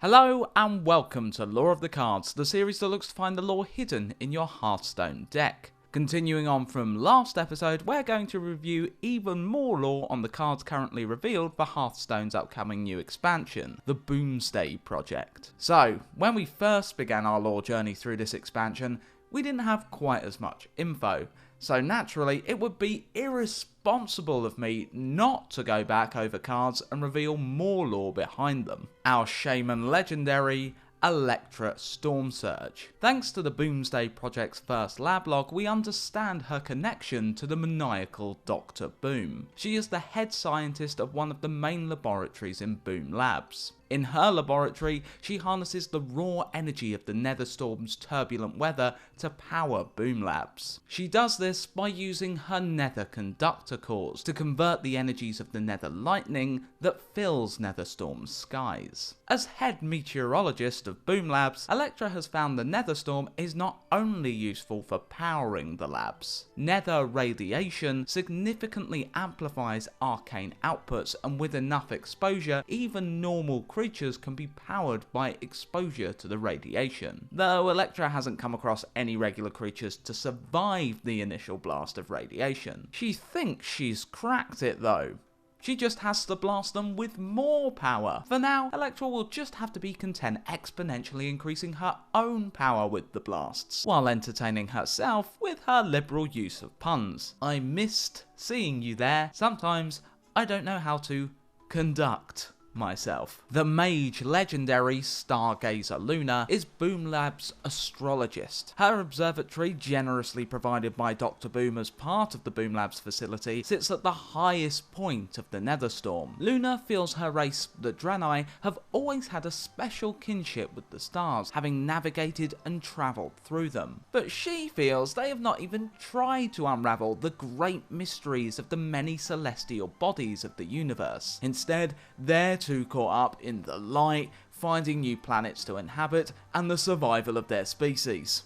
Hello and welcome to Lore of the Cards, the series that looks to find the lore hidden in your Hearthstone deck. Continuing on from last episode, we're going to review even more lore on the cards currently revealed for Hearthstone's upcoming new expansion, the Boomsday Project. So, when we first began our lore journey through this expansion, we didn't have quite as much info, so naturally it would be irresponsible of me not to go back over cards and reveal more lore behind them. Our Shaman legendary, Elektra Storm Surge. Thanks to the Boomsday Project's first lab log, we understand her connection to the maniacal Dr. Boom. She is the head scientist of one of the main laboratories in Boom Labs. In her laboratory, she harnesses the raw energy of the Netherstorm's turbulent weather to power Boom Labs. She does this by using her Nether conductor cores to convert the energies of the Nether lightning that fills Netherstorm's skies. As head meteorologist of Boom Labs, Elektra has found the Netherstorm is not only useful for powering the labs. Nether radiation significantly amplifies arcane outputs, and with enough exposure, even normal creatures can be powered by exposure to the radiation. Though Elektra hasn't come across any regular creatures to survive the initial blast of radiation. She thinks she's cracked it though. She just has to blast them with more power. For now, Elektra will just have to be content exponentially increasing her own power with the blasts, while entertaining herself with her liberal use of puns. I missed seeing you there. Sometimes I don't know how to conduct myself. The mage legendary Stargazer Luna is Boom Labs' astrologist. Her observatory, generously provided by Dr. Boom as part of the Boom Labs facility, sits at the highest point of the Netherstorm. Luna feels her race, the Draenei, have always had a special kinship with the stars, having navigated and travelled through them. But she feels they have not even tried to unravel the great mysteries of the many celestial bodies of the universe. Instead, they're too caught up in the light, finding new planets to inhabit, and the survival of their species.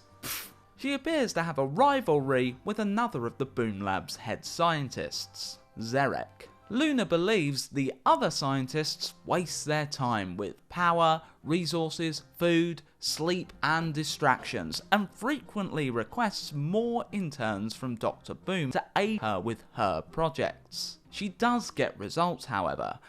She appears to have a rivalry with another of the Boom Labs' head scientists, Zerek. Luna believes the other scientists waste their time with power, resources, food, sleep and distractions, and frequently requests more interns from Dr. Boom to aid her with her projects. She does get results, however.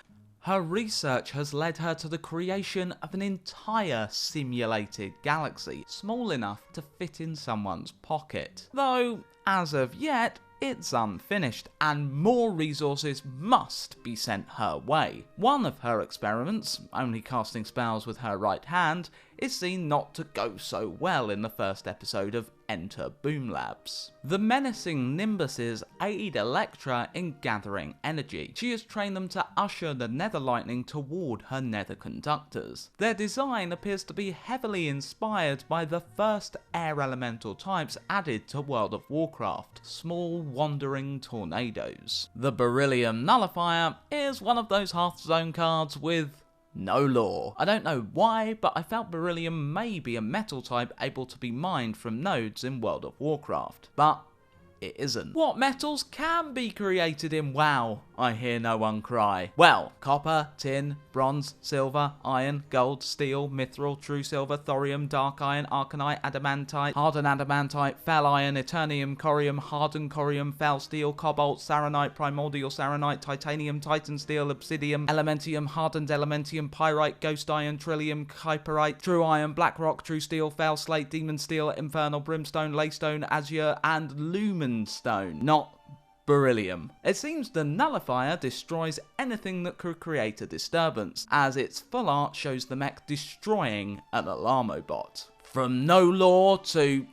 Her research has led her to the creation of an entire simulated galaxy, small enough to fit in someone's pocket. Though, as of yet, it's unfinished, and more resources must be sent her way. One of her experiments, only casting spells with her right hand, is seen not to go so well in the first episode of Enter Boom Labs. The menacing Nimbuses aid Elektra in gathering energy. She has trained them to usher the Nether lightning toward her Nether conductors. Their design appears to be heavily inspired by the first air elemental types added to World of Warcraft, small wandering tornadoes. The Beryllium Nullifier is one of those Hearthstone cards with no lore. I don't know why, but I felt Beryllium may be a metal type able to be mined from nodes in World of Warcraft, but it isn't. What metals can be created in WoW? I hear no one cry. Well, copper, tin, bronze, silver, iron, gold, steel, mithril, true silver, thorium, dark iron, arcanite, adamantite, hardened adamantite, fel iron, eternium, corium, hardened corium, fel steel, cobalt, saronite, primordial saronite, titanium, titan steel, obsidian, elementium, hardened elementium, pyrite, ghost iron, trillium, kyperite, true iron, black rock, true steel, fel slate, demon steel, infernal brimstone, laystone, azure, and lumen stone. Not beryllium. It seems the nullifier destroys anything that could create a disturbance, as its full art shows the mech destroying an Alarmo-bot. From no lore to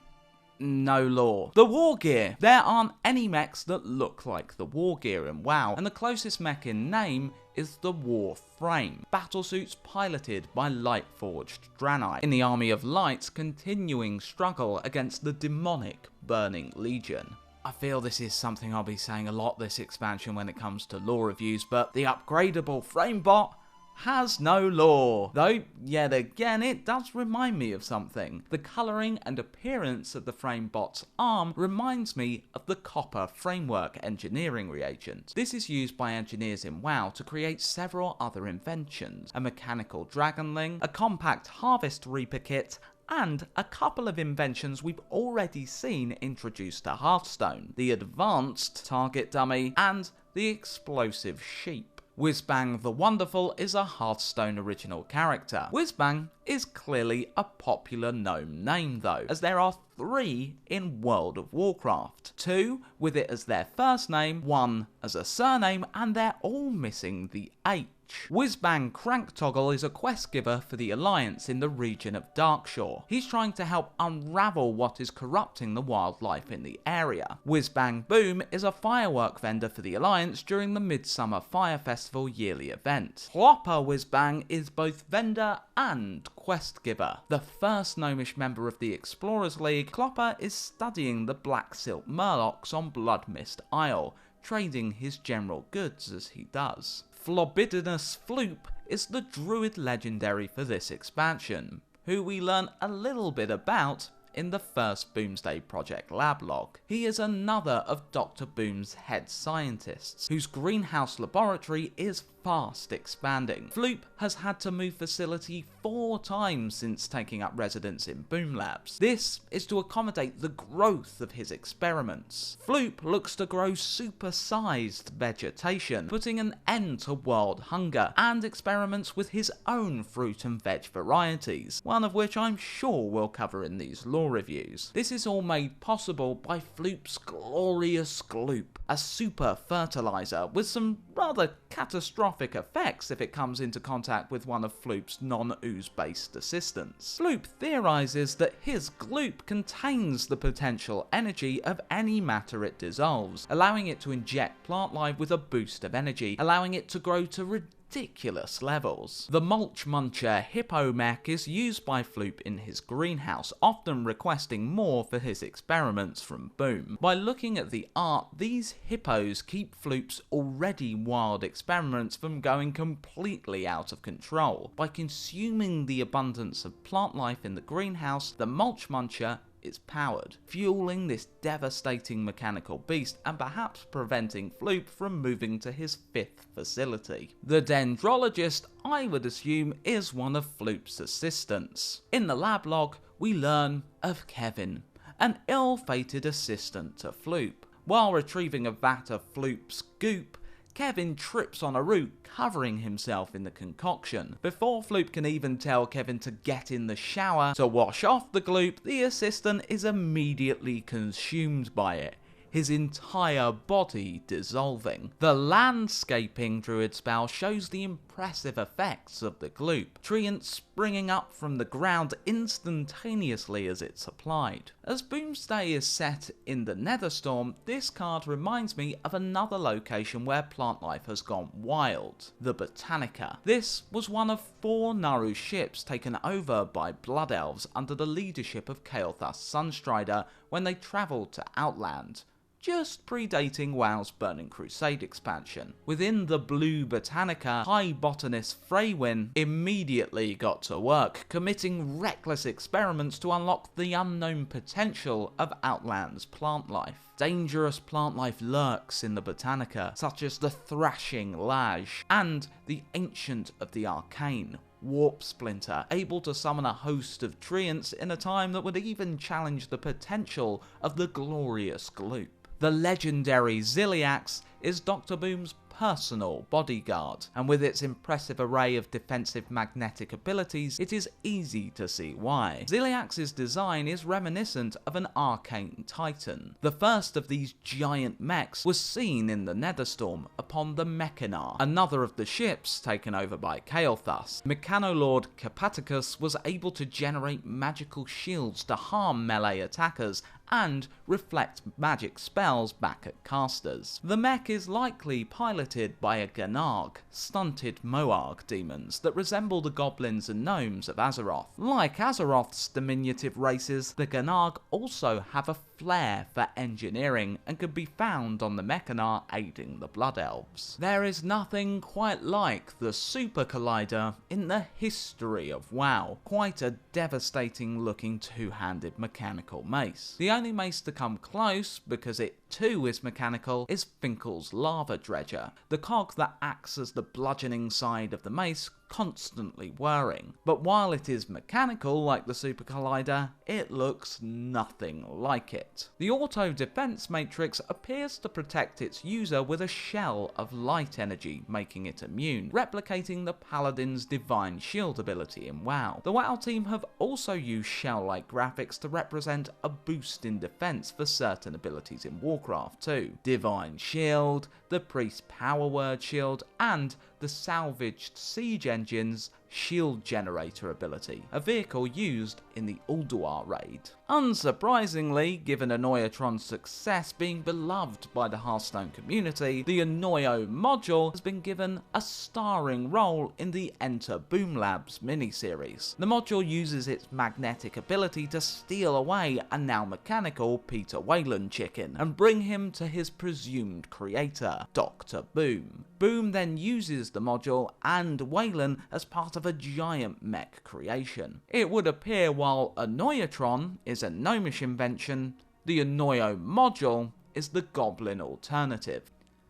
no lore. The war gear. There aren't any mechs that look like the war gear in WoW, and the closest mech in name is the War Frame. Battlesuits piloted by light-forged Draenei in the Army of Light's continuing struggle against the demonic Burning Legion. I feel this is something I'll be saying a lot this expansion when it comes to lore reviews, but the upgradable Framebot has no lore. Though, yet again, it does remind me of something. The colouring and appearance of the framebot's arm reminds me of the copper framework engineering reagent. This is used by engineers in WoW to create several other inventions: a mechanical dragonling, a compact harvest reaper kit, and a couple of inventions we've already seen introduced to Hearthstone: the advanced target dummy and the explosive sheep. Whizbang the Wonderful is a Hearthstone original character. Whizbang is clearly a popular gnome name though, as there are 3 in World of Warcraft. 2 with it as their first name, 1 as a surname, and they're all missing the H. Whizbang Cranktoggle is a quest giver for the Alliance in the region of Darkshore. He's trying to help unravel what is corrupting the wildlife in the area. Whizbang Boom is a firework vendor for the Alliance during the Midsummer Fire Festival yearly event. Clopper Whizbang is both vendor and quest giver. The first gnomish member of the Explorers League, Clopper is studying the Black Silk Murlocs on Bloodmist Isle, trading his general goods as he does. Flobidinous Floop is the druid legendary for this expansion, who we learn a little bit about in the first Boomsday Project lab log. He is another of Dr. Boom's head scientists, whose greenhouse laboratory is fast expanding. Floop has had to move facility 4 times since taking up residence in Boom Labs. This is to accommodate the growth of his experiments. Floop looks to grow super-sized vegetation, putting an end to world hunger, and experiments with his own fruit and veg varieties, one of which I'm sure we'll cover in these lore reviews. This is all made possible by Floop's glorious gloop, a super fertilizer with some rather catastrophic effects if it comes into contact with one of Floop's non-ooze based assistants. Floop theorizes that his gloop contains the potential energy of any matter it dissolves, allowing it to inject plant life with a boost of energy, allowing it to grow to ridiculous levels. The Mulch Muncher Hippo mech is used by Floop in his greenhouse, often requesting more for his experiments from Boom. By looking at the art, these hippos keep Floop's already wild experiments from going completely out of control. By consuming the abundance of plant life in the greenhouse, the Mulch Muncher is powered, fueling this devastating mechanical beast and perhaps preventing Floop from moving to his 5th facility. The Dendrologist, I would assume, is one of Floop's assistants. In the lab log, we learn of Kevin, an ill-fated assistant to Floop. While retrieving a vat of Floop's goop, Kevin trips on a root, covering himself in the concoction. Before Floop can even tell Kevin to get in the shower to wash off the gloop, the assistant is immediately consumed by it, his entire body dissolving. The landscaping druid spell shows the impressive effects of the gloop, treants springing up from the ground instantaneously as it's applied. As Boomsday is set in the Netherstorm, this card reminds me of another location where plant life has gone wild, the Botanica. This was one of 4 Naru ships taken over by Blood Elves under the leadership of Kael'thas Sunstrider when they travelled to Outland, just predating WoW's Burning Crusade expansion. Within the Blue Botanica, High Botanist Freywin immediately got to work, committing reckless experiments to unlock the unknown potential of Outland's plant life. Dangerous plant life lurks in the Botanica, such as the Thrashing Lage and the Ancient of the Arcane, Warp Splinter, able to summon a host of treants in a time that would even challenge the potential of the glorious gloop. The legendary Ziliax is Dr. Boom's personal bodyguard, and with its impressive array of defensive magnetic abilities, it is easy to see why. Ziliax's design is reminiscent of an arcane titan. The first of these giant mechs was seen in the Netherstorm upon the Mechanar, another of the ships taken over by Kael'thas. Mechanoloord Capaticus was able to generate magical shields to harm melee attackers and reflect magic spells back at casters. The mech is likely piloted by a Ganarg, stunted Moarg demons that resemble the goblins and gnomes of Azeroth. Like Azeroth's diminutive races, the Ganarg also have a flair for engineering and can be found on the Mechanar aiding the Blood Elves. There is nothing quite like the Supercollider in the history of WoW, quite a devastating looking two-handed mechanical mace. The only mace to come close, because it too is mechanical, is Finkel's Lava Dredger, the cog that acts as the bludgeoning side of the mace, constantly whirring. But while it is mechanical like the Supercollider, it looks nothing like it. The auto defense matrix appears to protect its user with a shell of light energy, making it immune, replicating the Paladin's Divine Shield ability in WoW. The WoW team have also used shell-like graphics to represent a boost in defense for certain abilities in Warcraft too. Divine Shield, the Priest Power Word Shield, and the salvaged Siege Engine's Shield Generator ability, a vehicle used in the Ulduar raid. Unsurprisingly, given Annoy-o-Tron's success being beloved by the Hearthstone community, the Annoy-o-Module has been given a starring role in the Enter Boom Labs miniseries. The module uses its magnetic ability to steal away a now mechanical Peter Wayland chicken and bring him to his presumed creator, Dr. Boom. Boom then uses the module and Wayland as part of a giant mech creation. It would appear while Annoy-o-Tron is a gnomish invention, the Annoy-o-Module is the goblin alternative.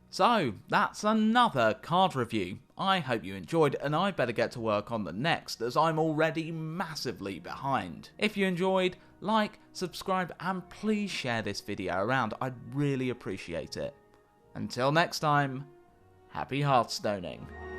So, that's another card review. I hope you enjoyed, and I better get to work on the next as I'm already massively behind. If you enjoyed, like, subscribe, and please share this video around. I'd really appreciate it. Until next time, happy Hearthstoning.